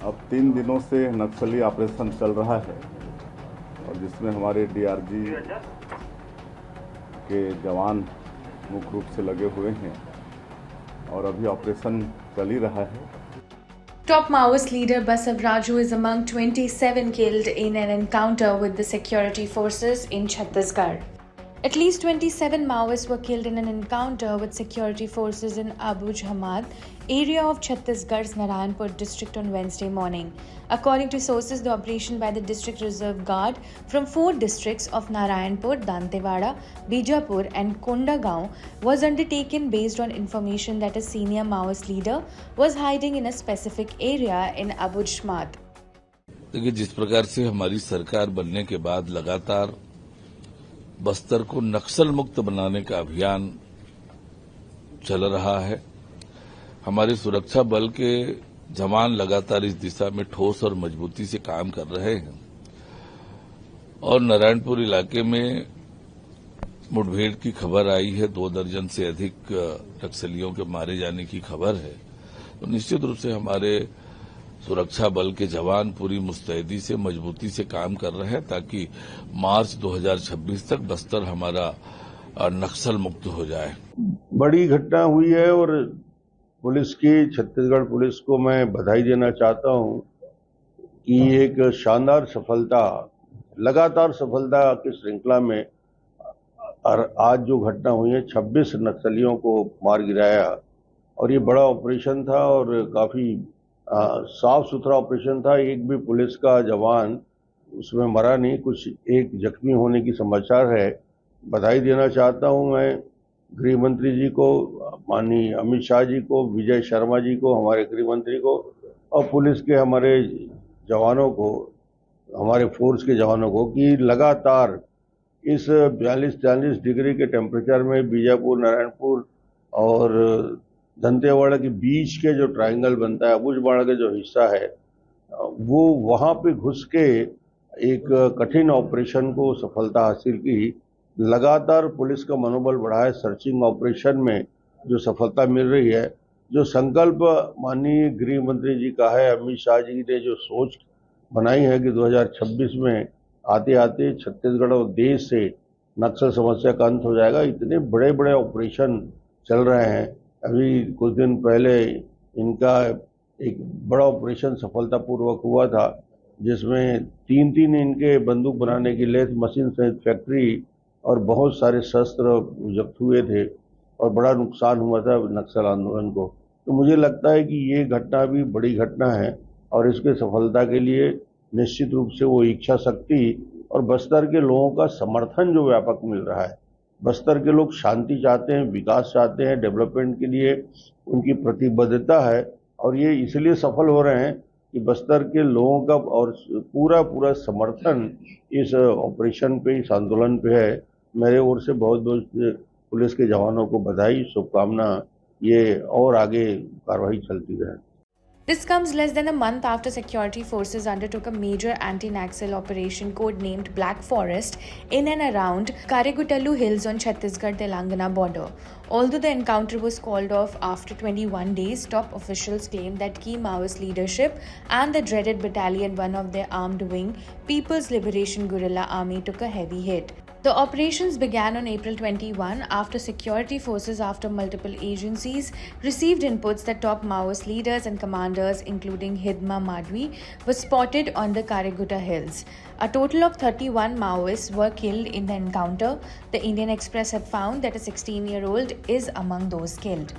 अब 3 दिनों से नक्सली ऑपरेशन चल रहा है और जिसमें हमारे डीआरजी के जवान मुख्य रूप से लगे हुए हैं और अभी ऑपरेशन चल ही रहा है। Top Maoist leader Basav Raju is among 27 killed in an encounter with the security forces in Chhattisgarh. At least 27 Maoists were killed in an encounter with security forces in Abuj Hamad, area of Chhattisgarh's Narayanpur district on Wednesday morning. According to sources, the operation by the District Reserve Guard from 4 districts of Narayanpur, Dantewada, Bijapur and Kondagaon was undertaken based on information that a senior Maoist leader was hiding in a specific area in Abuj Hamad. देखिए, जिस प्रकार से हमारी सरकार बनने के बाद लगातार बस्तर को नक्सल मुक्त बनाने का अभियान चल रहा है, हमारे सुरक्षा बल के जवान लगातार इस दिशा में ठोस और मजबूती से काम कर रहे हैं और नारायणपुर इलाके में मुठभेड़ की खबर आई है। 2 दर्जन से अधिक नक्सलियों के मारे जाने की खबर है। तो निश्चित रूप से हमारे सुरक्षा बल के जवान पूरी मुस्तैदी से मजबूती से काम कर रहे हैं ताकि मार्च 2026 तक बस्तर हमारा नक्सल मुक्त हो जाए। बड़ी घटना हुई है और पुलिस की, छत्तीसगढ़ पुलिस को मैं बधाई देना चाहता हूं कि एक शानदार सफलता, लगातार सफलता की श्रृंखला में आज जो घटना हुई है, 26 नक्सलियों को मार गिराया और ये बड़ा ऑपरेशन था और काफी साफ सुथरा ऑपरेशन था। एक भी पुलिस का जवान उसमें मरा नहीं, कुछ एक जख्मी होने की समाचार है। बधाई देना चाहता हूं मैं गृह मंत्री जी को, माननीय अमित शाह जी को, विजय शर्मा जी को, हमारे गृह मंत्री को और पुलिस के हमारे जवानों को, हमारे फोर्स के जवानों को कि लगातार इस 42-43 डिग्री के टेम्परेचर में बीजापुर, नारायणपुर और दंतेवाड़ा के बीच के जो ट्रायंगल बनता है, अबुजवाड़ा का जो हिस्सा है, वो वहां पे घुस के एक कठिन ऑपरेशन को सफलता हासिल की। लगातार पुलिस का मनोबल बढ़ा है। सर्चिंग ऑपरेशन में जो सफलता मिल रही है, जो संकल्प माननीय गृह मंत्री जी का है, अमित शाह जी ने जो सोच बनाई है कि 2026 में आते आते छत्तीसगढ़ और देश से नक्सल समस्या का अंत हो जाएगा। इतने बड़े बड़े ऑपरेशन चल रहे हैं। अभी कुछ दिन पहले इनका एक बड़ा ऑपरेशन सफलतापूर्वक हुआ था जिसमें 3 इनके बंदूक बनाने की लेथ मशीन सहित फैक्ट्री और बहुत सारे शस्त्र जब्त हुए थे और बड़ा नुकसान हुआ था नक्सल आंदोलन को। तो मुझे लगता है कि ये घटना भी बड़ी घटना है और इसके सफलता के लिए निश्चित रूप से वो इच्छा शक्ति और बस्तर के लोगों का समर्थन जो व्यापक मिल रहा है। बस्तर के लोग शांति चाहते हैं, विकास चाहते हैं, डेवलपमेंट के लिए उनकी प्रतिबद्धता है और ये इसलिए सफल हो रहे हैं कि बस्तर के लोगों का और पूरा समर्थन इस ऑपरेशन पे, इस आंदोलन पे है। मेरे ओर से बहुत बहुत पुलिस के जवानों को बधाई, शुभकामना। ये और आगे कार्रवाई चलती रहे। This comes less than a month after security forces undertook a major anti-Naxal operation codenamed Black Forest in and around Kariguttallu Hills on Chhattisgarh-Telangana border. Although the encounter was called off after 21 days, top officials claimed that key Maoist leadership and the dreaded battalion, one of their armed wing, People's Liberation Guerrilla Army, took a heavy hit. The operations began on April 21 after security forces, after multiple agencies received inputs that top Maoist leaders and commanders, including Hidma Madhvi, were spotted on the Karigutta Hills. A total of 31 Maoists were killed in the encounter. The Indian Express had found that a 16-year-old is among those killed.